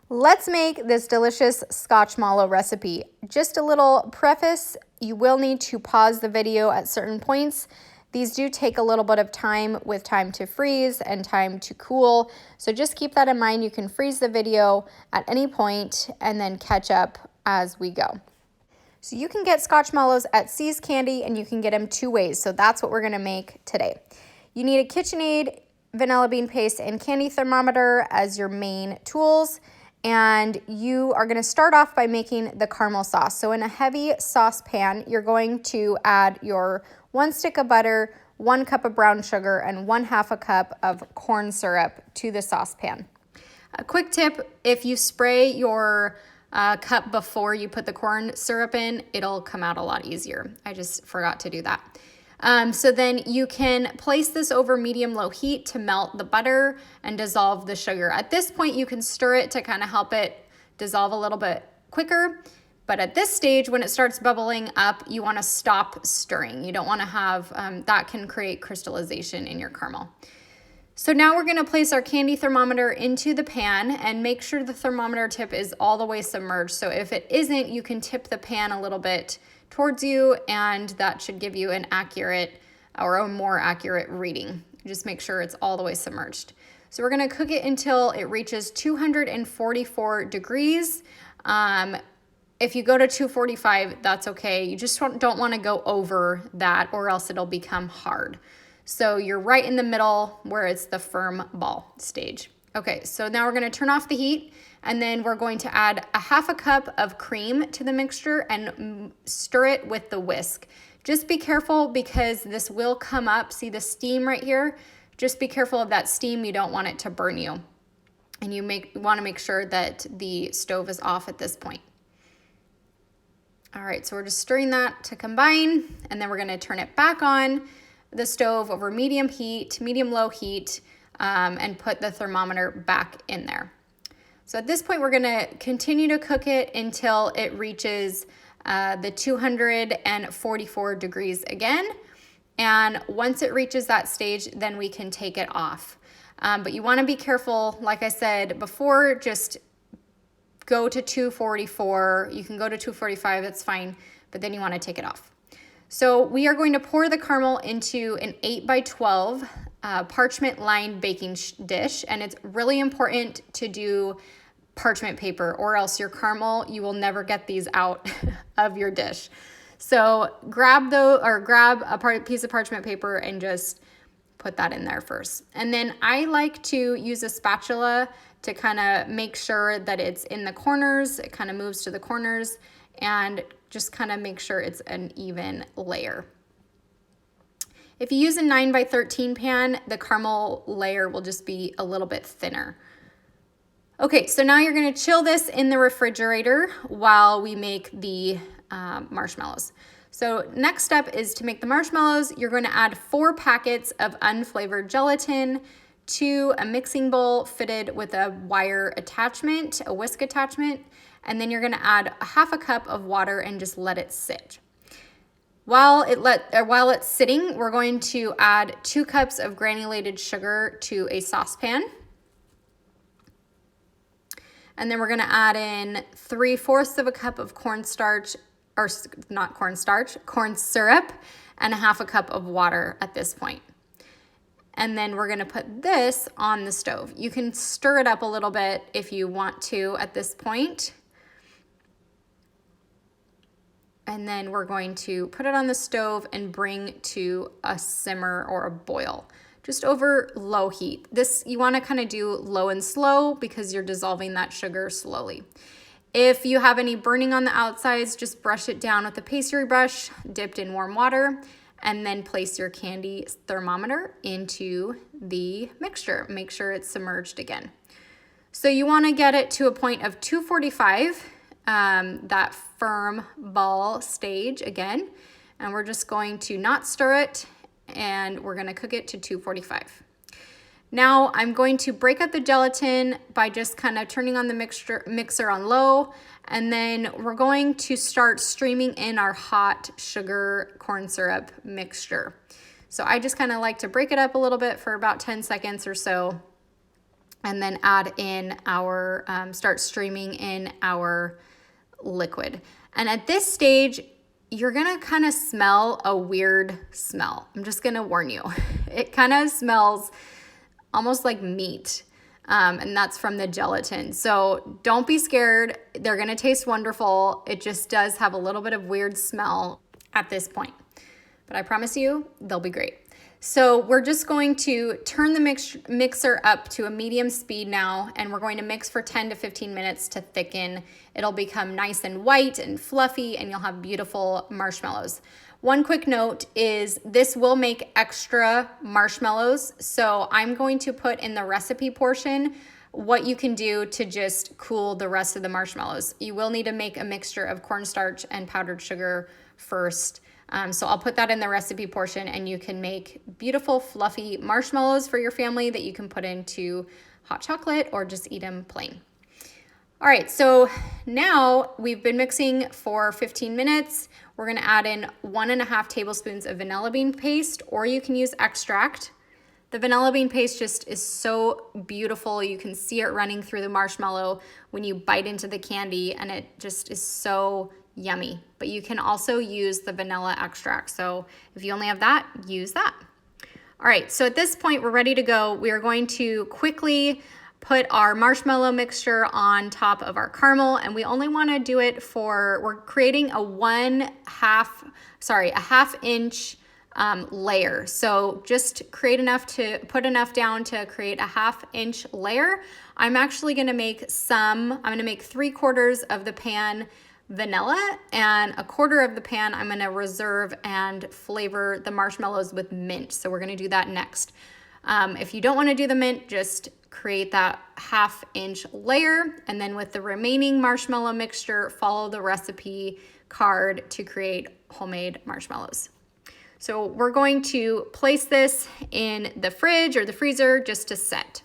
Let's make this delicious Scotchmallow recipe. Just a little preface, you will need to pause the video at certain points. These do take a little bit of time with time to freeze and time to cool. So just keep that in mind. You can freeze the video at any point and then catch up as we go. So you can get Scotchmallows at See's Candy and you can get them two ways. So that's what we're gonna make today. You need a KitchenAid, vanilla bean paste, and candy thermometer as your main tools. And you are gonna start off by making the caramel sauce. So in a heavy saucepan, you're going to add your 1 stick of butter, 1 cup of brown sugar, and 1/2 a cup of corn syrup to the saucepan. A quick tip, if you spray your cup before you put the corn syrup in, it'll come out a lot easier. I just forgot to do that. So then you can place this over medium-low heat to melt the butter and dissolve the sugar. At this point, you can stir it to kind of help it dissolve a little bit quicker. But at this stage, when it starts bubbling up, you want to stop stirring. You don't want to have, that can create crystallization in your caramel. So now we're going to place our candy thermometer into the pan and make sure the thermometer tip is all the way submerged. So if it isn't, you can tip the pan a little bit towards you and that should give you an accurate or a more accurate reading. Just make sure it's all the way submerged. So we're going to cook it until it reaches 244 degrees. If you go to 245, that's okay. You just don't want to go over that or else it'll become hard. So you're right in the middle where it's the firm ball stage. Okay, so now we're gonna turn off the heat and then we're going to add 1/2 cup of cream to the mixture and stir it with the whisk. Just be careful because this will come up. See the steam right here? Just be careful of that steam. You don't want it to burn you. And you want to make sure that the stove is off at this point. All right, so we're just stirring that to combine and then we're gonna turn it back on the stove over medium-low heat, and put the thermometer back in there. So at this point, we're gonna continue to cook it until it reaches the 244 degrees again. And once it reaches that stage, then we can take it off. But you wanna be careful, like I said before, just go to 244. You can go to 245, that's fine, but then you wanna take it off. So we are going to pour the caramel into an 8x12 parchment lined baking dish. And it's really important to do parchment paper or else your caramel, you will never get these out of your dish. So grab a piece of parchment paper and just put that in there first. And then I like to use a spatula to kind of make sure that it's in the corners. It kind of moves to the corners and just kind of make sure it's an even layer. If you use a 9x13 pan, the caramel layer will just be a little bit thinner. Okay, so now you're gonna chill this in the refrigerator while we make the marshmallows. So next step is to make the marshmallows. You're going to add 4 packets of unflavored gelatin to a mixing bowl fitted with a wire attachment, a whisk attachment, and then you're going to add 1/2 cup of water and just let it sit. While it's sitting, we're going to add 2 cups of granulated sugar to a saucepan. And then we're going to add in 3/4 of a cup of cornstarch, or not cornstarch, corn syrup, and 1/2 cup of water at this point. And then we're gonna put this on the stove. You can stir it up a little bit if you want to at this point. And then we're going to put it on the stove and bring to a simmer or a boil, just over low heat. This, you wanna kinda do low and slow because you're dissolving that sugar slowly. If you have any burning on the outsides, just brush it down with a pastry brush dipped in warm water, and then place your candy thermometer into the mixture. Make sure it's submerged again. So you wanna get it to a point of 245, that firm ball stage again, and we're just going to not stir it, and we're gonna cook it to 245. Now I'm going to break up the gelatin by just kind of turning on the mixer on low, and then we're going to start streaming in our hot sugar corn syrup mixture. So I just kind of like to break it up a little bit for about 10 seconds or so. and then add in our, start streaming in our liquid. And at this stage, you're gonna kind of smell a weird smell. I'm just gonna warn you. It kind of smells almost like meat. And that's from the gelatin. So don't be scared. They're gonna taste wonderful. It just does have a little bit of weird smell at this point. But I promise you, they'll be great. So we're just going to turn the mixer up to a medium speed now, and we're going to mix for 10 to 15 minutes to thicken. It'll become nice and white and fluffy, and you'll have beautiful marshmallows. One quick note is this will make extra marshmallows, so I'm going to put in the recipe portion what you can do to just cool the rest of the marshmallows. You will need to make a mixture of cornstarch and powdered sugar first. So I'll put that in the recipe portion, and you can make beautiful fluffy marshmallows for your family that you can put into hot chocolate or just eat them plain. All right, so now we've been mixing for 15 minutes. We're gonna add in 1.5 tablespoons of vanilla bean paste, or you can use extract. The vanilla bean paste just is so beautiful. You can see it running through the marshmallow when you bite into the candy, and it just is so yummy. But you can also use the vanilla extract. So if you only have that, use that. All right, so at this point, we're ready to go. We are going to quickly put our marshmallow mixture on top of our caramel, and we only wanna do it for, we're creating a half inch layer. So just create enough to, put enough down to create a 1/2 inch layer. I'm actually gonna make I'm gonna make 3/4 of the pan vanilla, and 1/4 of the pan I'm gonna reserve and flavor the marshmallows with mint. So we're gonna do that next. If you don't wanna do the mint, just create that 1/2 inch layer, and then with the remaining marshmallow mixture, follow the recipe card to create homemade marshmallows. So we're going to place this in the fridge or the freezer just to set.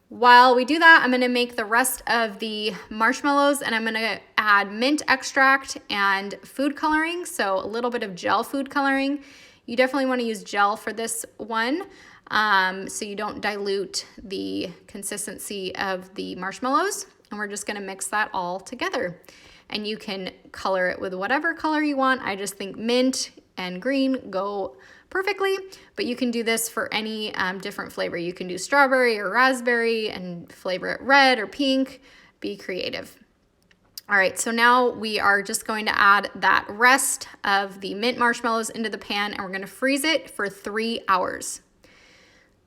While we do that, I'm gonna make the rest of the marshmallows, and I'm gonna add mint extract and food coloring, so a little bit of gel food coloring. You definitely wanna use gel for this one, so you don't dilute the consistency of the marshmallows. And we're just gonna mix that all together. And you can color it with whatever color you want. I just think mint and green go perfectly, but you can do this for any different flavor. You can do strawberry or raspberry and flavor it red or pink. Be creative. All right, so now we are just going to add that rest of the mint marshmallows into the pan, and we're gonna freeze it for 3 hours.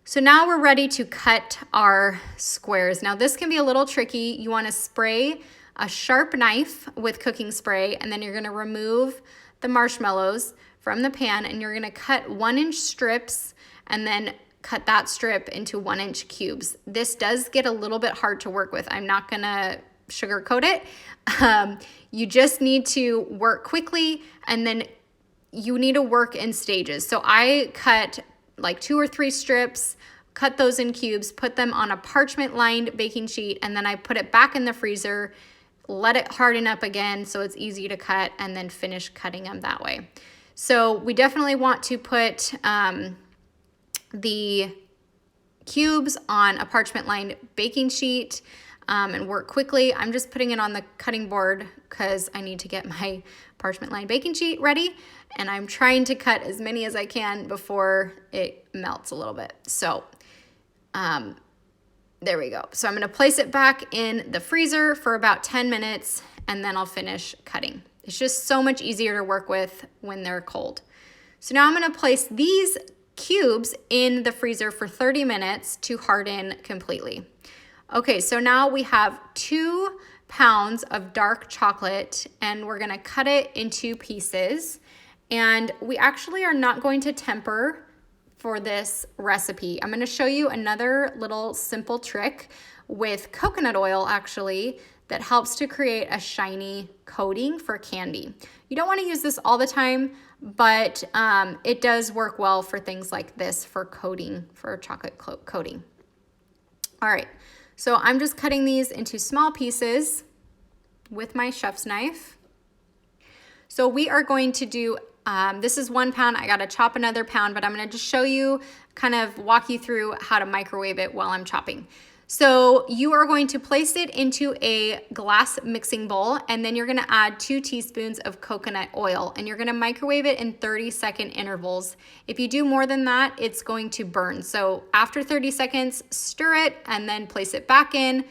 So now we're ready to cut our squares. Now this can be a little tricky. You wanna spray a sharp knife with cooking spray, and then you're gonna remove the marshmallows from the pan, and you're gonna cut 1-inch strips and then cut that strip into 1-inch cubes. This does get a little bit hard to work with. I'm not gonna sugarcoat it. You just need to work quickly, and then you need to work in stages. So I cut like 2 or 3 strips, cut those in cubes, put them on a parchment lined baking sheet, and then I put it back in the freezer, let it harden up again so it's easy to cut, and then finish cutting them that way. So we definitely want to put the cubes on a parchment lined baking sheet and work quickly. I'm just putting it on the cutting board because I need to get my parchment lined baking sheet ready, and I'm trying to cut as many as I can before it melts a little bit. So there we go. So I'm gonna place it back in the freezer for about 10 minutes, and then I'll finish cutting. It's just so much easier to work with when they're cold. So now I'm gonna place these cubes in the freezer for 30 minutes to harden completely. Okay, so now we have 2 pounds of dark chocolate, and we're gonna cut it into pieces. And we actually are not going to temper for this recipe. I'm gonna show you another little simple trick with coconut oil actually that helps to create a shiny coating for candy. You don't wanna use this all the time, but it does work well for things like this for coating, for chocolate coating. All right, so I'm just cutting these into small pieces with my chef's knife. So we are going to do, this is 1 pound, I gotta chop another pound, but I'm gonna just show you, kind of walk you through how to microwave it while I'm chopping. So you are going to place it into a glass mixing bowl, and then you're gonna add 2 teaspoons of coconut oil, and you're gonna microwave it in 30-second intervals. If you do more than that, it's going to burn. So after 30 seconds, stir it and then place it back in,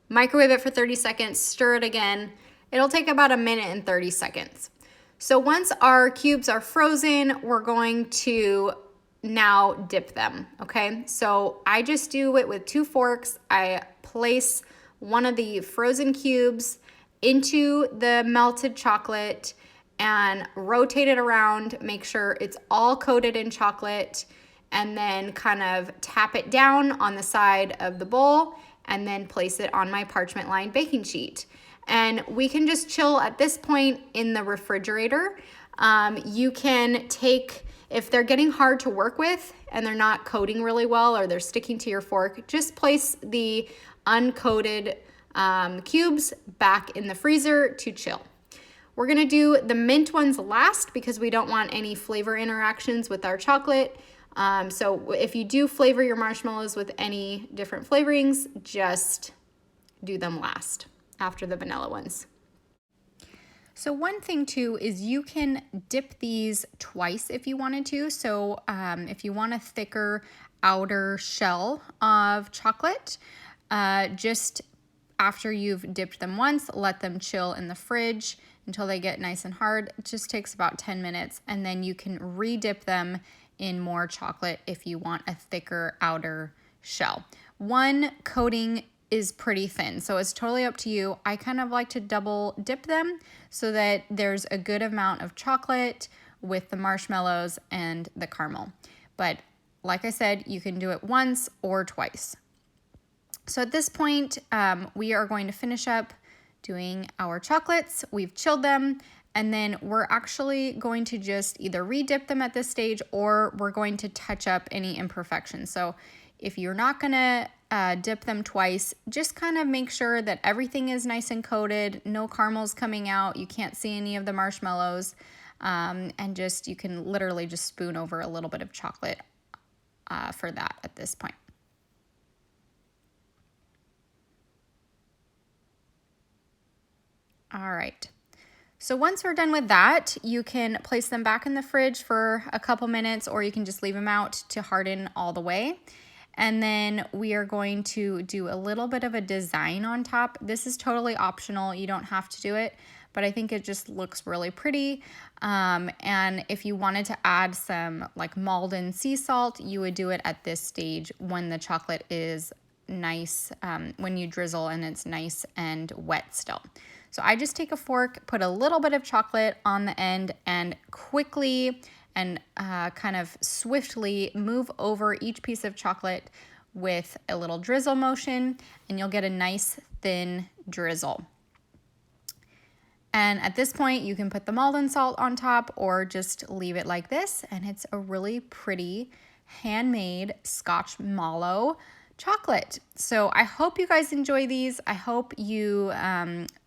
microwave it for 30 seconds, stir it again. It'll take about 1:30 seconds. So once our cubes are frozen, we're going to now dip them, okay? So I just do it with 2 forks. I place one of the frozen cubes into the melted chocolate and rotate it around, make sure it's all coated in chocolate, and then kind of tap it down on the side of the bowl and then place it on my parchment lined baking sheet. And we can just chill at this point in the refrigerator. You can take, if they're getting hard to work with and they're not coating really well or they're sticking to your fork, just place the uncoated cubes back in the freezer to chill. We're gonna do the mint ones last because we don't want any flavor interactions with our chocolate. So if you do flavor your marshmallows with any different flavorings, just do them last after the vanilla ones. So one thing too is you can dip these twice if you wanted to. So if you want a thicker outer shell of chocolate, just after you've dipped them once, let them chill in the fridge until they get nice and hard. It just takes about 10 minutes, and then you can re-dip them in more chocolate if you want a thicker outer shell. One coating is pretty thin, so it's totally up to you. I kind of like to double dip them so that there's a good amount of chocolate with the marshmallows and the caramel. But like I said, you can do it once or twice. So at this point, we are going to finish up doing our chocolates. We've chilled them, and then we're actually going to just either re-dip them at this stage or we're going to touch up any imperfections. So if you're not gonna dip them twice, just kind of make sure that everything is nice and coated, no caramels coming out, you can't see any of the marshmallows, and just, you can literally just spoon over a little bit of chocolate for that at this point. All right. So once we're done with that, you can place them back in the fridge for a couple minutes, or you can just leave them out to harden all the way. And then we are going to do a little bit of a design on top. This is totally optional. You don't have to do it, but I think it just looks really pretty. And if you wanted to add some like Maldon sea salt, you would do it at this stage when the chocolate is nice, when you drizzle and it's nice and wet still. So I just take a fork, put a little bit of chocolate on the end, and quickly and kind of swiftly move over each piece of chocolate with a little drizzle motion, and you'll get a nice thin drizzle. And at this point, you can put the Maldon salt on top or just leave it like this, and it's a really pretty handmade Scotchmallow chocolate. So I hope you guys enjoy these. I hope you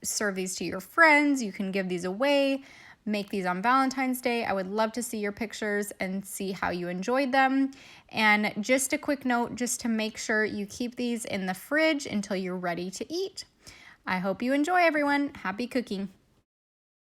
serve these to your friends. You can give these away, make these on Valentine's Day. I would love to see your pictures and see how you enjoyed them. And just a quick note, just to make sure you keep these in the fridge until you're ready to eat. I hope you enjoy, everyone. Happy cooking.